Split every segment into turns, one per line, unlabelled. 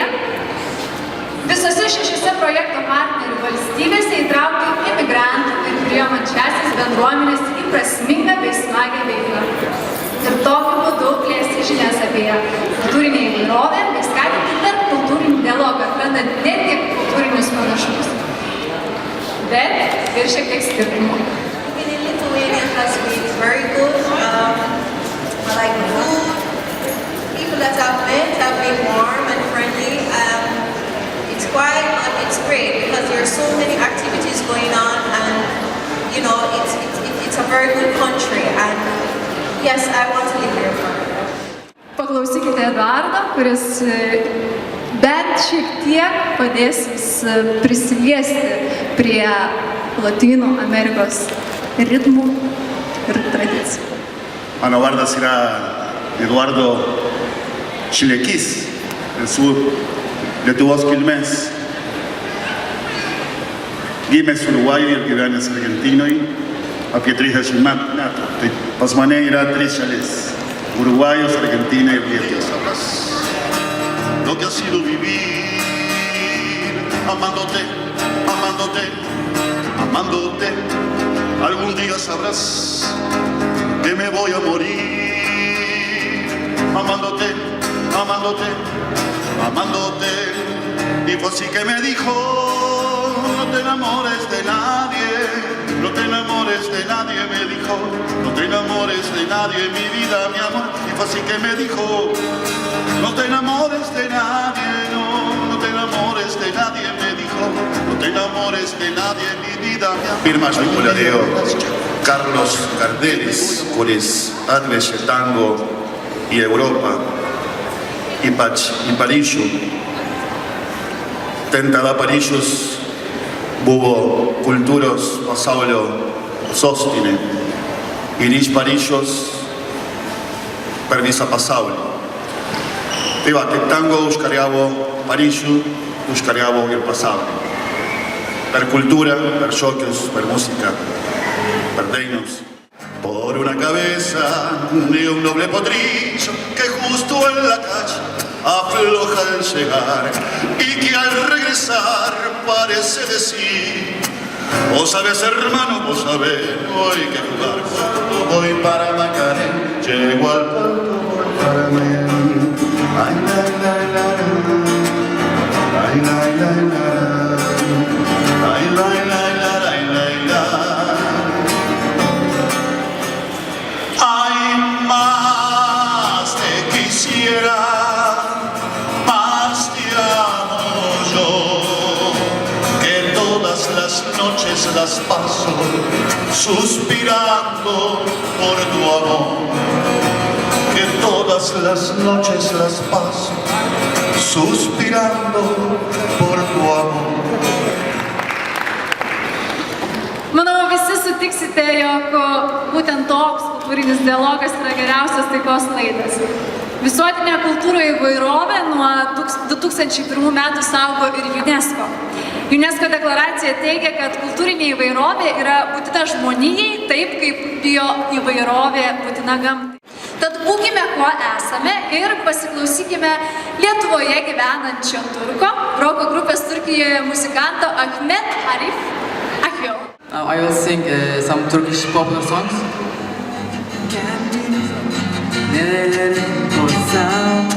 idėja visose 6 projekto partnerių valstybėse įtraukti imigrantų ir priimančiąsias bendruomenes į prasmingą bei smagę veiklą. Ir tokiu būdu plėsti žinias apie kultūrinę įvairovę bei skatinti tarpkultūrinį dialogą, atrandant ne tik kultūrinius panašumus, bet ir šiek tiek skirtumų.
In Lithuania has been very good. I like the food. People that I've met have been warm and friendly. It's great because there are so many activities going on, and you know it's a very good country, and yes, I want to live here forever.
Paklausykite Eduardo, kuris bent šiek tiek padės jums prisiliesti prie Lotynų Amerikos ritmų ir tradicijų.
Mano vardas yra Eduardo Šilekys, esu Lietuvos kilmės. Gimęs Uruguajoje ir gyvenęs Argentinoje apie 30 metų. Tai pas mane yra 3 šalis: Uruguayos, Argentina y Lietuvos. Sabrás lo que ha sido vivir amándote, amándote, amándote. Algún día sabrás que me voy a morir amándote, amándote, amándote. Y fue así que me dijo: no te enamores de nadie, no te enamores de nadie, me dijo. No te enamores de nadie, mi vida, mi amor. Y fue así que me dijo: no te enamores de nadie, no te enamores de nadie, me dijo. No te enamores de nadie, mi vida, mi amor. Firma Juculadeo, Carlos Cardeles, curis Adves Tango y Europa, y Parisio. Tentada Parisjus, buvo kultūros pasaulio sostinė. Ir iš Paryžiaus per visą pasaulį. Tai va, tai tango užkariavo Paryžių, užkariavo ir pasaulį. Per kultūrą, per šokius, per muziką, per dainos. Por una cabeza de un noble potrillo que justo en la calle afloja al llegar y que al regresar parece decir: vos sabés, hermano, vos sabés, hoy que jugar. Cuando voy para Macarena, llego al puerto para mí. Ay, la, la, la, la. Ay, la, la, la. Ay, la, la, la, la, la, la. Ay, más te quisiera, más te amo yo, que todas las noches las paso suspirando por tu amor, que todas las noches las paso suspirando por tu amor.
Manau, visi sutiksite, jog būtent toks kultūrinis dialogas yra geriausias taikos laidas. Visuotinė kultūrų įvairovė nuo 2001 metų saugo ir UNESCO. UNESCO deklaracija teigia, kad kultūrinė įvairovė yra būtina žmonijai, taip kaip bio įvairovė būtina gamtai. Tad būkime, kuo esame, ir pasiklausykime Lietuvoje gyvenančio turko, roko grupės Turkijoje muzikanto Ahmet Arif Akyol.
Now I will sing some Turkish popular songs. Nerelere koysam,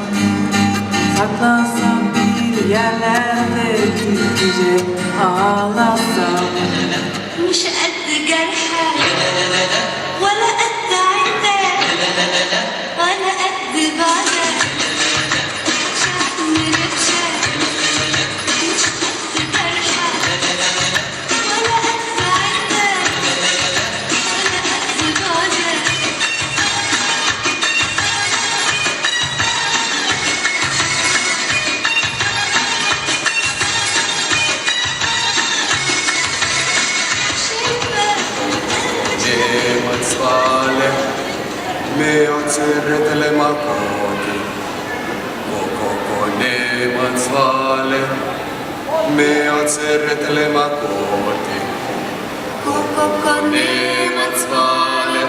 saklansam bir yerlerde gizlice ağlasam.
مش قد جرحك ولا قد عندك ولا قد بعدك شعبي نفسك مش قد جرحك ولا قد عندك ولا قد بعدك
Me oțeret le macoti, Coco nemațvale, me oțeret le macoti, Coco nemațvale,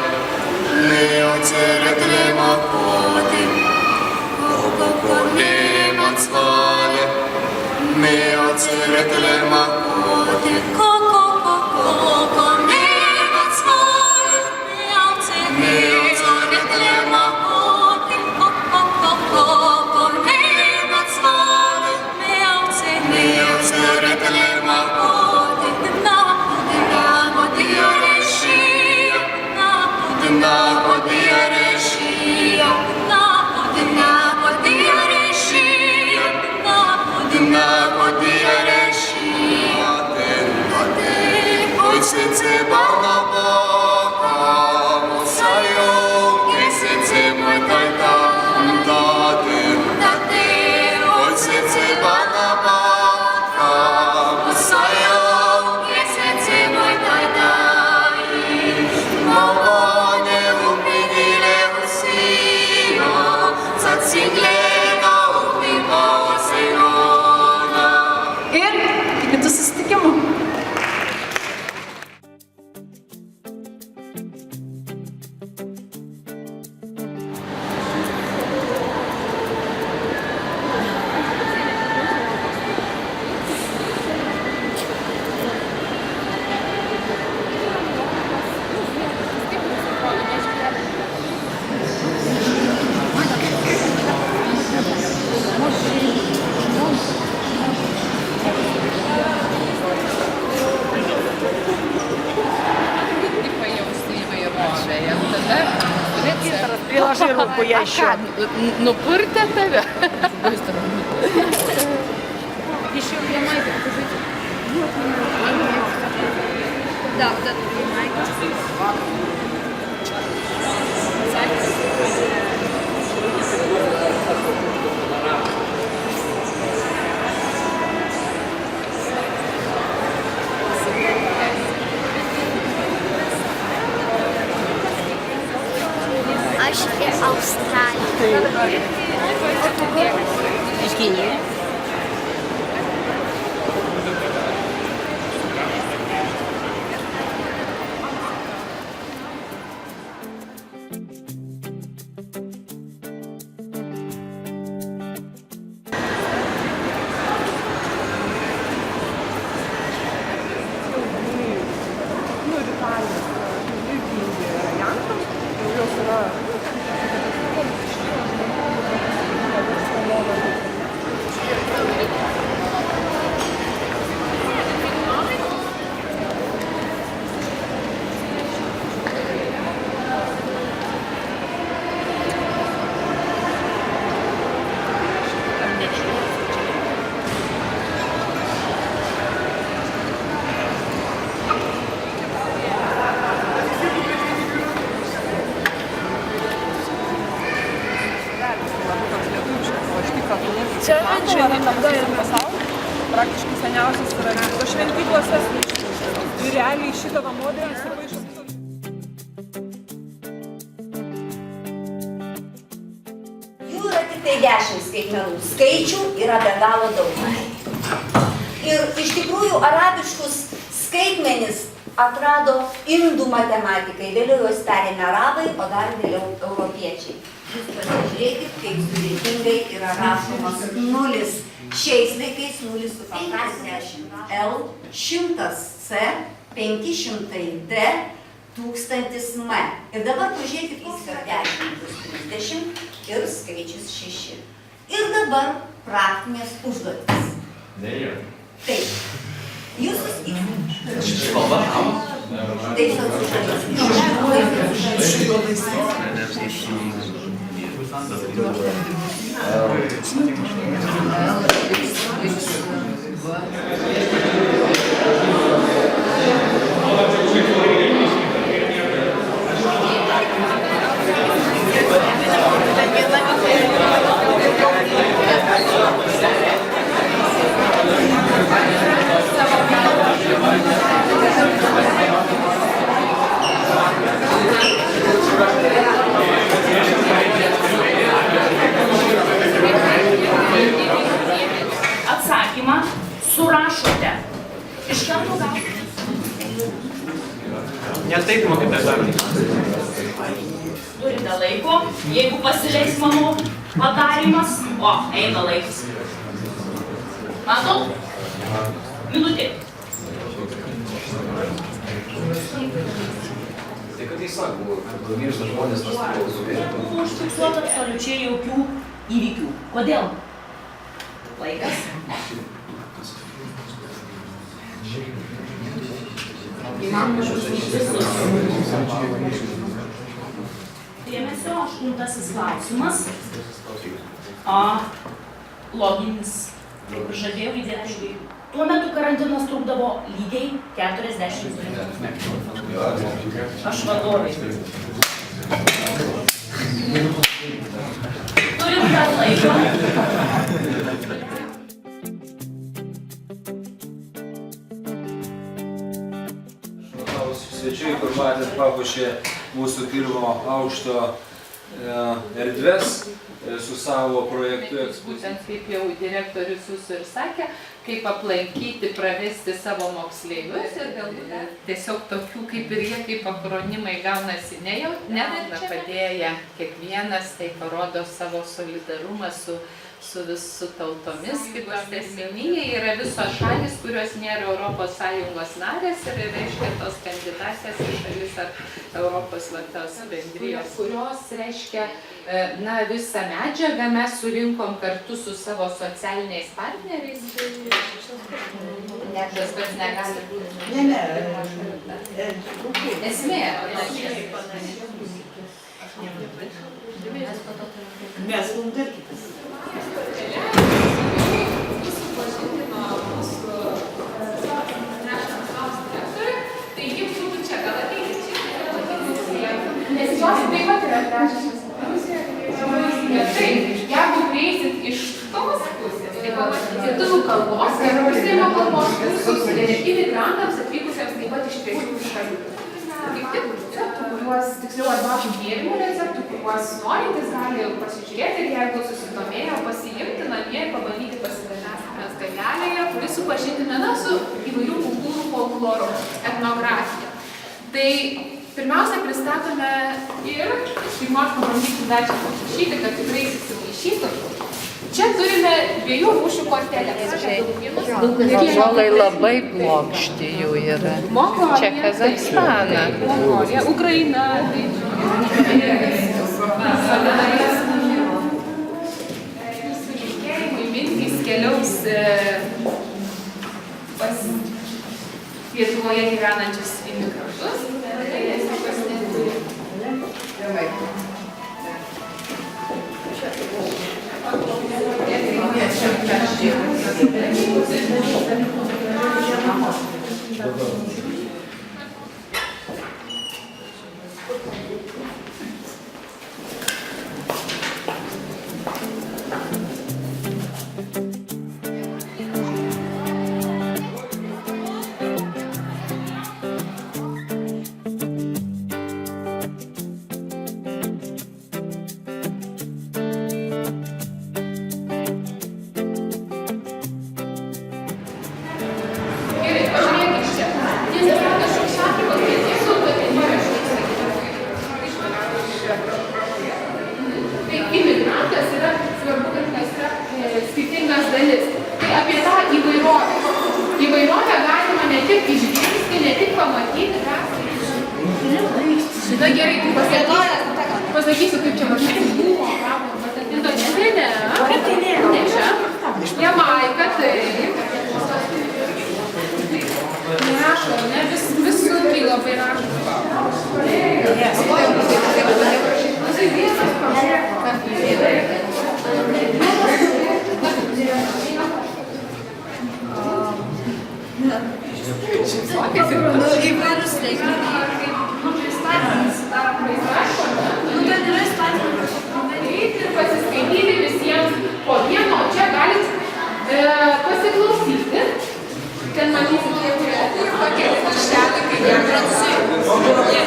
me oțeret le macoti, Coco nemațvale. עוצרת למכות,
Ir iki kitų susitikimų.
Приложи руку, я еще.
Ну, пырьте тебе.
Еще для майки покажите.
Да, вот это майка.
Aš ir Australija.
Iš Kinijos. Čia naudojame pasaulyje, praktiškai seniausias yra vykdo šventyklose. Ir realiai šitą modelį įsipaišo.
Jų yra tik tai 10 skaitmenų. Skaičių yra be galo daug. Ir iš tikrųjų arabiškus skaitmenis atrado indų matematikai, vėliau juos perėmė arabai, o dar vėliau europiečiai. Jūs pasižiūrėkit, kaip sudėtingai yra rašomas nulis. Šiais laikais nulis su 50 L, 100 C, 500 D, 1000 M. Ir dabar pažiūrėkit, koks yra 10 plus 30 ir skaičius 6. Ir dabar praktinės užduotis. Taip. Jūs suskaičiuojate. Taip,
Atsakymą surašote. Iš karto gausite.
Ne taip, mokytojas sakė.
Turite laiko, jeigu pasileis mano padarymas, o eina laikas. Matot? Minutė.
Tai kad jis sako, kad miršta žmonės tas priklausomės.
Buvo užfiksuota absoliučiai jokių įvykių. Kodėl? Laikas. Dėmesio, 8 klausimas. Loginis. Kaip ir žadėjau įdėti. Tuo metu karantinas trukdavo lygiai 40 minučių. Aš vadovai. Turim dar laiko.
Svečiai, kur matėt, papuošė mūsų pirmo aukšto erdves su savo projektu.
Būtent kaip jau direktorius jūsų ir sakė, kaip aplankyti, pravesti savo moksleivius ir galbūt tiesiog tokių kaip ir jie, kaip akronimai gaunasi neverčia. Padėję kiekvienas, tai parodo savo solidarumą su tautomis, kaip asmeninė yra visos šalis, kurios nėra Europos Sąjungos narės ir reiškia tos kandidatės į šalis ar Europos tos bendrijos, kurios reiškia visą medžiagą mes surinkom kartu su savo socialiniais partneriais. Tas pats negali būti. Esmė.
Mes mums dar kitas.
Tai jie būtų čia, gal ateiti čia. Nes jos taip pat yra trečias tai, jeigu prieisit iš tos pusės, tai pamatyti lietuvių kalbos ir užsienio kalbos kursus imigrantams atvykusiems taip pat iš trečiųjų šalių. Kaip tik receptų, kuriuos, tiksliau arbatų gėrimų receptų, kuriuos norintys gali pasižiūrėti ir jeigu susidomėjo, pasiimti namie ir pabandyti pasidalinti stalelėje, kuris supažindina su įvairių kultūrų folkloru, etnografija. Tai pirmiausia pristatome ir šeimos pabandyti dar čia paprašyti, kad tikrai įsimaišytų. Čia turime 2 rūšių kortelės. Ąžuolai labai plokšti jų yra. Čia Kazachstana.
Mongolija, Ukraina.
Jūsų linkėjimai mintys keliaus pas Lietuvoje gyvenančius imigrantus. Imigrantas yra svarbu, kad jis yra skirtingas dalis. Tai apie tą įvairovę. Įvairovę galima ne tik išgirsti, ne tik pamatyti, Na gerai, pasakysiu, kaip čia buvo. Indonezija, ne čia. Jamaika, taip. Rašo, ne, vis sunkiai labai rašo.
Įvairius reikmenys.
Ir pasiskaityti visiems po vieno, čia galit pasiklausyti. Ten matysit, kiek yra pakėlė viršelį, kaip jie prancūzijai.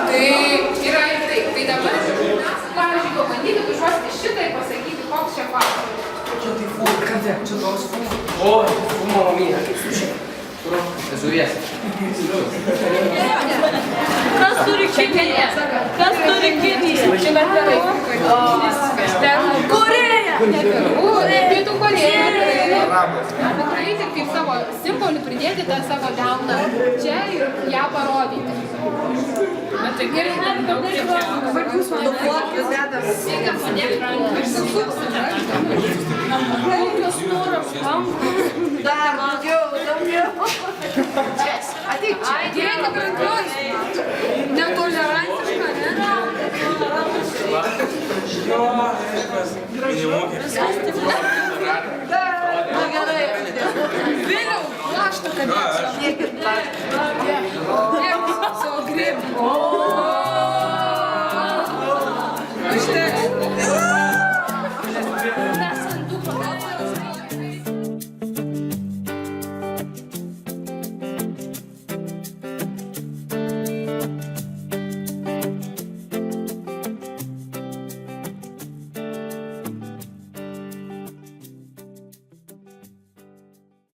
Tai yra ir taip. Tai dabar mes, pavyzdžiui, pabandykit užuosti šitą ir pasakyti, koks čia faktas.
Čia tai fūra, čia toks fūra. O, mama mia. Žuvies.
Kas turi Kiniją? Kas turi Kiniją? Čia mes gerai. Koreja!
Pietų Korėja. Padaryti kaip savo simbolį, pridėti tą savo delną čia ir ją parodyti. Bet tai gerai, daug Sveikia, padėk ranką. Kokios noras rankos.
Dar daugiau.
Ateik čia. Dėkit rankas. Netoli